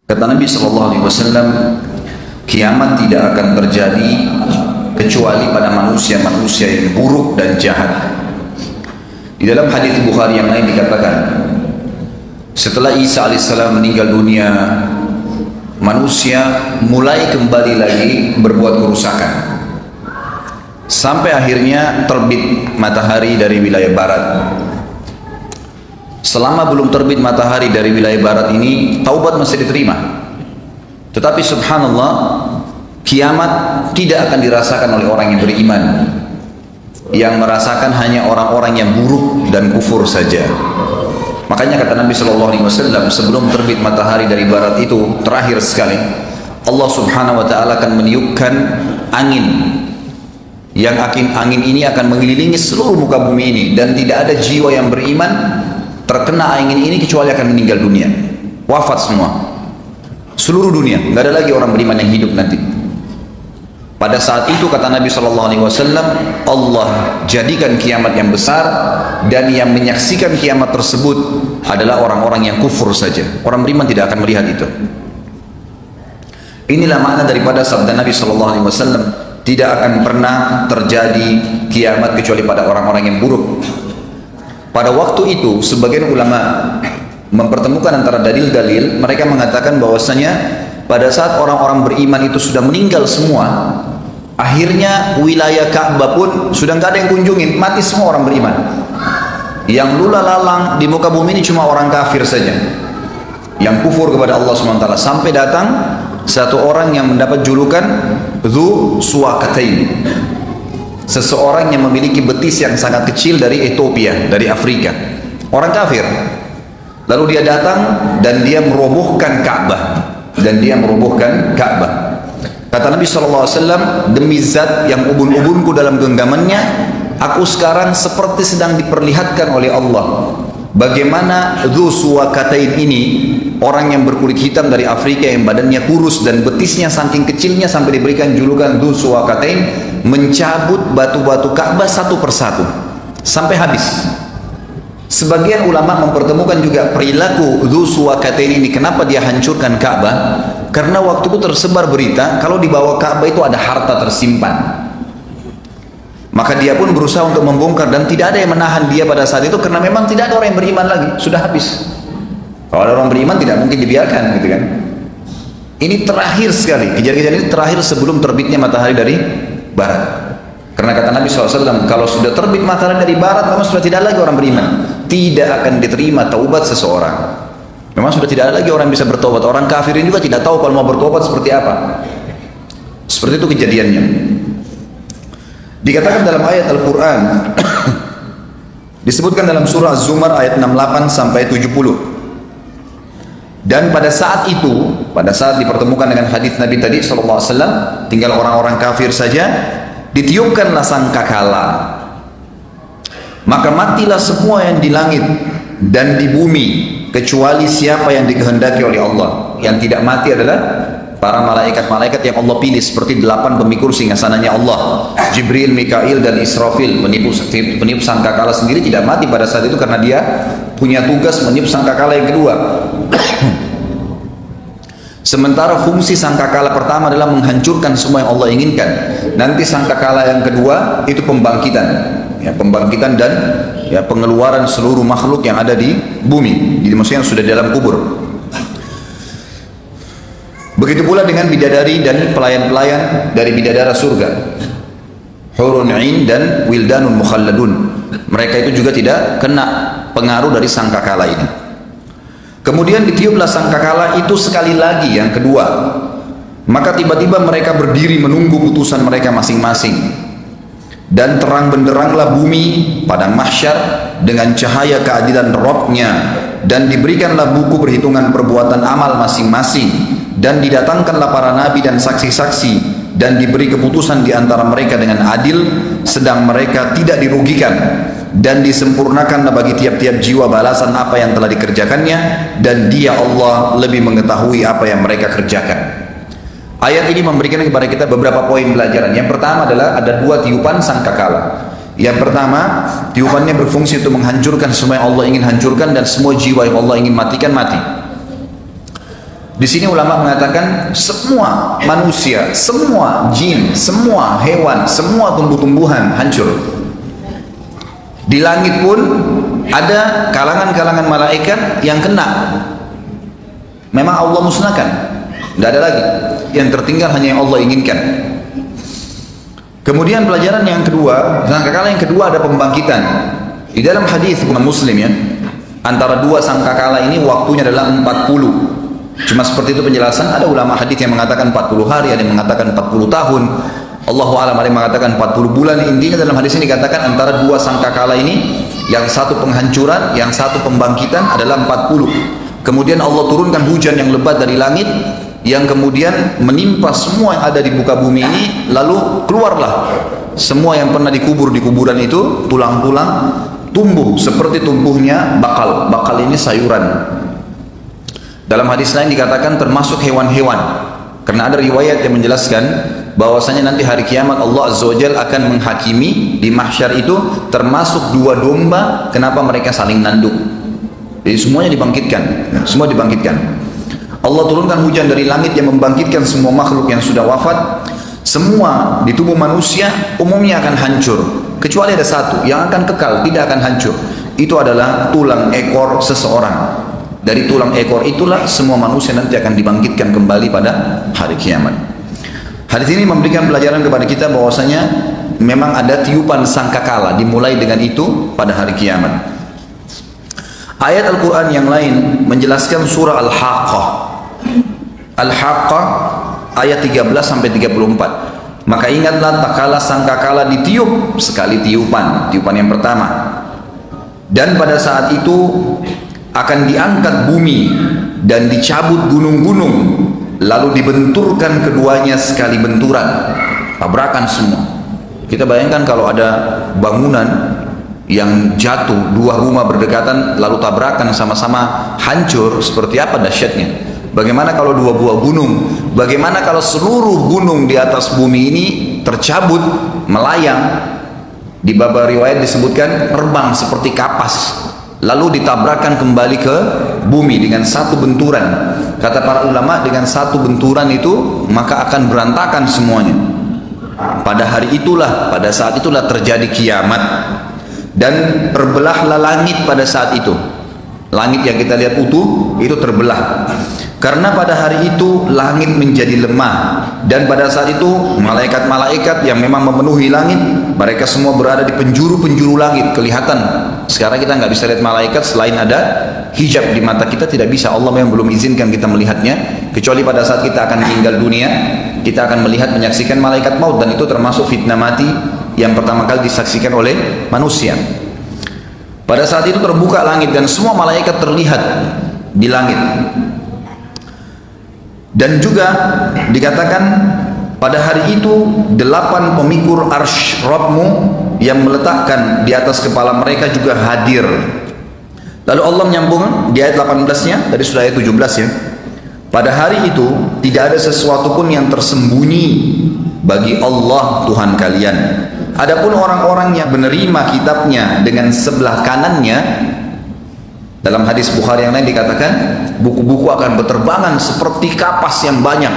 Kata Nabi SAW, kiamat tidak akan terjadi kecuali pada manusia-manusia yang buruk dan jahat. Di dalam hadis Bukhari yang lain dikatakan, setelah Isa alaihissalam meninggal dunia, manusia mulai kembali lagi berbuat kerusakan, sampai akhirnya terbit matahari dari wilayah barat. Selama belum terbit matahari dari wilayah barat ini, taubat masih diterima. Tetapi subhanallah, kiamat tidak akan dirasakan oleh orang yang beriman. Yang merasakan hanya orang-orang yang buruk dan kufur saja. Makanya kata Nabi SAW, sebelum terbit matahari dari barat itu, terakhir sekali, Allah subhanahu wa ta'ala akan meniupkan angin. Angin ini akan mengelilingi seluruh muka bumi ini, dan tidak ada jiwa yang beriman terkena angin ini kecuali akan meninggal dunia, wafat semua, seluruh dunia, nggak ada lagi orang beriman yang hidup nanti. Pada saat itu kata Nabi SAW, Allah jadikan kiamat yang besar, dan yang menyaksikan kiamat tersebut adalah orang-orang yang kufur saja. Orang beriman tidak akan melihat itu. Inilah makna daripada sabda Nabi SAW, tidak akan pernah terjadi kiamat kecuali pada orang-orang yang buruk. Pada waktu itu sebagian ulama mempertemukan antara dalil-dalil. Mereka mengatakan bahwasanya pada saat orang-orang beriman itu sudah meninggal semua, akhirnya wilayah Ka'bah pun sudah nggak ada yang kunjungin, mati semua orang beriman. Yang lula lalang di muka bumi ini cuma orang kafir saja, yang kufur kepada Allah SWT. Sampai datang satu orang yang mendapat julukan Dzu Suwakatain, seseorang yang memiliki betis yang sangat kecil dari Ethiopia, dari Afrika, orang kafir. Lalu dia datang dan dia merobohkan Ka'bah, Kata Nabi SAW, demi zat yang ubun-ubunku dalam genggamannya, aku sekarang seperti sedang diperlihatkan oleh Allah bagaimana Dzu Suwakatain ini, orang yang berkulit hitam dari Afrika yang badannya kurus dan betisnya saking kecilnya sampai diberikan julukan Dzu Suwakatain, mencabut batu-batu Ka'bah satu persatu sampai habis. Sebagian ulama mempertemukan juga perilaku Dzu Suwakatain ini, kenapa dia hancurkan Ka'bah? Karena waktu itu tersebar berita kalau di bawah Ka'bah itu ada harta tersimpan. Maka dia pun berusaha untuk membongkar, dan tidak ada yang menahan dia pada saat itu, karena memang tidak ada orang yang beriman lagi, sudah habis. Kalau ada orang beriman tidak mungkin dibiarkan, gitu kan. Ini terakhir sekali, kejadian ini terakhir sebelum terbitnya matahari dari barat. Karena kata Nabi SAW, kalau sudah terbit matahari dari barat, memang sudah tidak ada lagi orang beriman, tidak akan diterima taubat seseorang. Memang sudah tidak ada lagi orang yang bisa bertobat. Orang kafir ini juga tidak tahu kalau mau bertobat seperti apa. Seperti itu kejadiannya. Dikatakan dalam ayat Al-Quran, disebutkan dalam surah Az-Zumar ayat 68 sampai 70. Dan pada saat itu, pada saat dipertemukan dengan hadis Nabi tadi SAW, tinggal orang-orang kafir saja, ditiupkanlah sangkakala. Maka matilah semua yang di langit dan di bumi, kecuali siapa yang dikehendaki oleh Allah. Yang tidak mati adalah para malaikat-malaikat yang Allah pilih, seperti 8 pemikul singgasananya Allah, Jibril, Mikail, dan Israfil. Peniup sangkakala sendiri tidak mati pada saat itu, karena dia punya tugas meniup sangkakala yang kedua. Sementara fungsi sangkakala pertama adalah menghancurkan semua yang Allah inginkan. Nanti sangkakala yang kedua itu pembangkitan, ya, pembangkitan dan ya, pengeluaran seluruh makhluk yang ada di bumi. Jadi maksudnya yang sudah di dalam kubur. Begitu pula dengan bidadari dan pelayan-pelayan dari bidadara surga, Hurun 'Ain dan Wildanun Mukhalladun. Mereka itu juga tidak kena pengaruh dari sangkakala ini. Kemudian ditiuplah sangkakala itu sekali lagi, yang kedua. Maka tiba-tiba mereka berdiri menunggu putusan mereka masing-masing. Dan terang benderanglah bumi padang mahsyar dengan cahaya keadilan Rabb-Nya, dan diberikanlah buku perhitungan perbuatan amal masing-masing. Dan didatangkanlah para nabi dan saksi-saksi, dan diberi keputusan di antara mereka dengan adil, sedang mereka tidak dirugikan. Dan disempurnakanlah bagi tiap-tiap jiwa balasan apa yang telah dikerjakannya, dan Dia Allah lebih mengetahui apa yang mereka kerjakan. Ayat ini memberikan kepada kita beberapa poin pelajaran. Yang pertama adalah ada 2 tiupan sangkakala. Yang pertama, tiupannya berfungsi untuk menghancurkan semua yang Allah ingin hancurkan, dan semua jiwa yang Allah ingin matikan mati. Di sini ulama mengatakan semua manusia, semua jin, semua hewan, semua tumbuh-tumbuhan hancur. Di langit pun ada kalangan-kalangan malaikat yang kena. Memang Allah musnahkan, tidak ada lagi. Yang tertinggal hanya yang Allah inginkan. Kemudian pelajaran yang kedua, sangkakala yang kedua ada pembangkitan. Di dalam hadis Muslim ya, antara dua sangkakala ini waktunya adalah 40. Cuma seperti itu penjelasan. Ada ulama hadis yang mengatakan 40 hari, ada yang mengatakan 40 tahun. Allahu a'lam, ada yang mengatakan 40 bulan. Intinya dalam hadis ini dikatakan antara dua sangkakala ini, yang satu penghancuran, yang satu pembangkitan adalah 40. Kemudian Allah turunkan hujan yang lebat dari langit, yang kemudian menimpa semua yang ada di muka bumi ini, lalu keluarlah semua yang pernah dikubur di kuburan itu, tulang-tulang tumbuh seperti tumbuhnya bakal. Bakal ini sayuran. Dalam hadis lain dikatakan termasuk hewan-hewan, karena ada riwayat yang menjelaskan bahwasanya nanti hari kiamat Allah Azza wa Jalla akan menghakimi di mahsyar itu termasuk dua domba. Kenapa mereka saling nanduk? Jadi semuanya dibangkitkan, semua dibangkitkan. Allah turunkan hujan dari langit yang membangkitkan semua makhluk yang sudah wafat. Semua di tubuh manusia umumnya akan hancur, kecuali ada satu yang akan kekal, tidak akan hancur. Itu adalah tulang ekor seseorang. Dari tulang ekor itulah semua manusia nanti akan dibangkitkan kembali pada hari kiamat. Hadis ini memberikan pelajaran kepada kita bahwasanya memang ada tiupan sangkakala dimulai dengan itu pada hari kiamat. Ayat Al-Quran yang lain menjelaskan surah Al-Haqqah. Al-Haqqah ayat 13-34. Maka ingatlah tak kala sangkakala ditiup, sekali tiupan yang pertama. Dan pada saat itu akan diangkat bumi dan dicabut gunung-gunung, lalu dibenturkan keduanya sekali benturan, tabrakan semua. Kita bayangkan kalau ada bangunan yang jatuh, dua rumah berdekatan lalu tabrakan sama-sama hancur, seperti apa dahsyatnya. Bagaimana kalau dua buah gunung, bagaimana kalau seluruh gunung di atas bumi ini tercabut, melayang. Di bab riwayat disebutkan terbang seperti kapas, lalu ditabrakkan kembali ke bumi dengan satu benturan. Kata para ulama, dengan satu benturan itu maka akan berantakan semuanya. Pada hari itulah, pada saat itulah terjadi kiamat, dan terbelahlah langit pada saat itu. Langit yang kita lihat utuh itu terbelah, karena pada hari itu langit menjadi lemah. Dan pada saat itu malaikat-malaikat yang memang memenuhi langit, mereka semua berada di penjuru-penjuru langit, kelihatan. Sekarang kita nggak bisa lihat malaikat selain ada hijab di mata kita, tidak bisa. Allah memang belum izinkan kita melihatnya, kecuali pada saat kita akan meninggal dunia, kita akan melihat, menyaksikan malaikat maut, dan itu termasuk fitnah mati yang pertama kali disaksikan oleh manusia. Pada saat itu terbuka langit dan semua malaikat terlihat di langit. Dan juga dikatakan pada hari itu 8 pemikul arsy Rabbmu yang meletakkan di atas kepala mereka juga hadir. Lalu Allah menyambung di ayat 18-nya, tadi sudah ayat 17 ya. Pada hari itu tidak ada sesuatu pun yang tersembunyi bagi Allah Tuhan kalian. Adapun orang-orang yang menerima kitabnya dengan sebelah kanannya, dalam hadis Bukhari yang lain dikatakan buku-buku akan berterbangan seperti kapas yang banyak,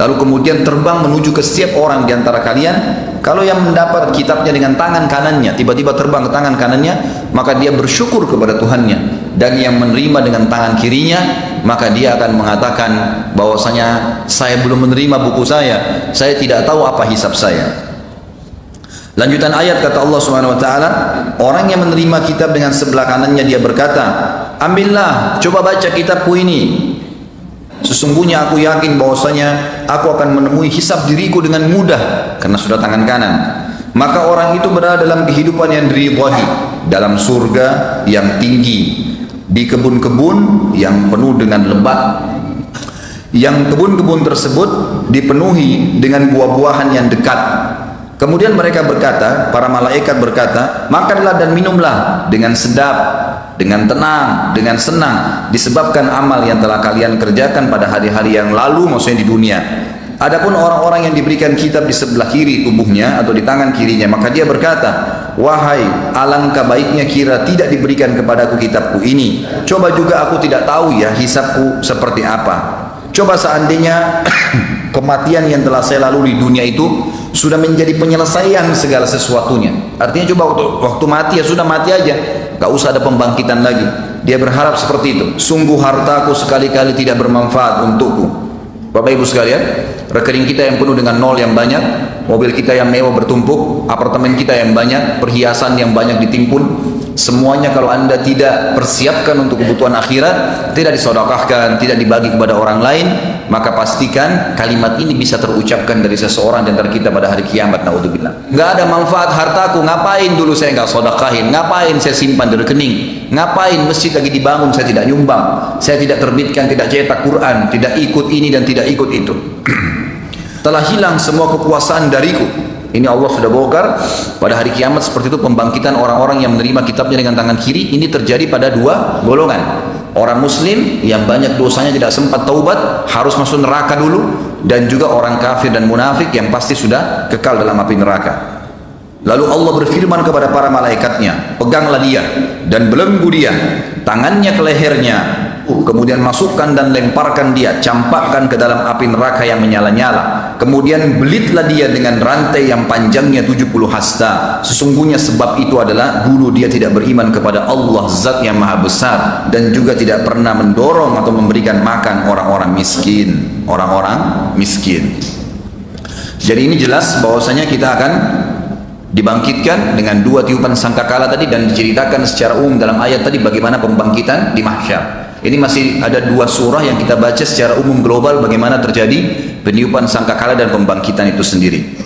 lalu kemudian terbang menuju ke setiap orang di antara kalian. Kalau yang mendapat kitabnya dengan tangan kanannya tiba-tiba terbang ke tangan kanannya, maka dia bersyukur kepada Tuhannya. Dan yang menerima dengan tangan kirinya, maka dia akan mengatakan bahwasanya saya belum menerima buku saya tidak tahu apa hisab saya. Lanjutan ayat kata Allah Subhanahu wa taala, orang yang menerima kitab dengan sebelah kanannya dia berkata, "Ambillah, coba baca kitabku ini. Sesungguhnya aku yakin bahwasanya aku akan menemui hisab diriku dengan mudah karena sudah tangan kanan." Maka orang itu berada dalam kehidupan yang diridhai, dalam surga yang tinggi, di kebun-kebun yang penuh dengan lebat, yang kebun-kebun tersebut dipenuhi dengan buah-buahan yang dekat. Kemudian mereka berkata, para malaikat berkata, makanlah dan minumlah dengan sedap, dengan tenang, dengan senang, disebabkan amal yang telah kalian kerjakan pada hari-hari yang lalu, maksudnya di dunia. Adapun orang-orang yang diberikan kitab di sebelah kiri tubuhnya atau di tangan kirinya, maka dia berkata, wahai, alangkah baiknya kira tidak diberikan kepadaku kitabku ini. Coba juga aku tidak tahu ya hisabku seperti apa. Coba seandainya kematian yang telah saya lalui di dunia itu sudah menjadi penyelesaian segala sesuatunya. Artinya coba waktu mati ya sudah mati aja, gak usah ada pembangkitan lagi. Dia berharap seperti itu. Sungguh hartaku sekali-kali tidak bermanfaat untukku. Bapak Ibu sekalian, rekening kita yang penuh dengan nol yang banyak, mobil kita yang mewah bertumpuk, apartemen kita yang banyak, perhiasan yang banyak ditimpun, semuanya kalau Anda tidak persiapkan untuk kebutuhan akhirat, tidak disedekahkan, tidak dibagi kepada orang lain, maka pastikan kalimat ini bisa terucapkan dari seseorang di antara kita pada hari kiamat. Naudzubillah. Nggak ada manfaat hartaku, ngapain dulu saya nggak sedekahin, ngapain saya simpan di rekening, ngapain masjid lagi dibangun saya tidak nyumbang, saya tidak terbitkan, tidak cetak Quran, tidak ikut ini dan tidak ikut itu. Telah hilang semua kekuasaan dariku. Ini Allah sudah bongkar pada hari kiamat. Seperti itu pembangkitan orang-orang yang menerima kitabnya dengan tangan kiri. Ini terjadi pada dua golongan. Orang muslim yang banyak dosanya tidak sempat taubat, harus masuk neraka dulu. Dan juga orang kafir dan munafik yang pasti sudah kekal dalam api neraka. Lalu Allah berfirman kepada para malaikatnya, peganglah dia dan belenggu dia, tangannya ke lehernya, kemudian masukkan dan lemparkan dia, campakkan ke dalam api neraka yang menyala-nyala. Kemudian belitlah dia dengan rantai yang panjangnya 70 hasta. Sesungguhnya sebab itu adalah dulu dia tidak beriman kepada Allah Zat yang Maha Besar, dan juga tidak pernah mendorong atau memberikan makan orang-orang miskin. Orang-orang miskin. Jadi ini jelas bahwasanya kita akan dibangkitkan dengan dua tiupan sangkakala tadi, dan diceritakan secara umum dalam ayat tadi bagaimana pembangkitan di mahsyar. Ini masih ada dua surah yang kita baca secara umum global bagaimana terjadi peniupan sangkakala dan pembangkitan itu sendiri.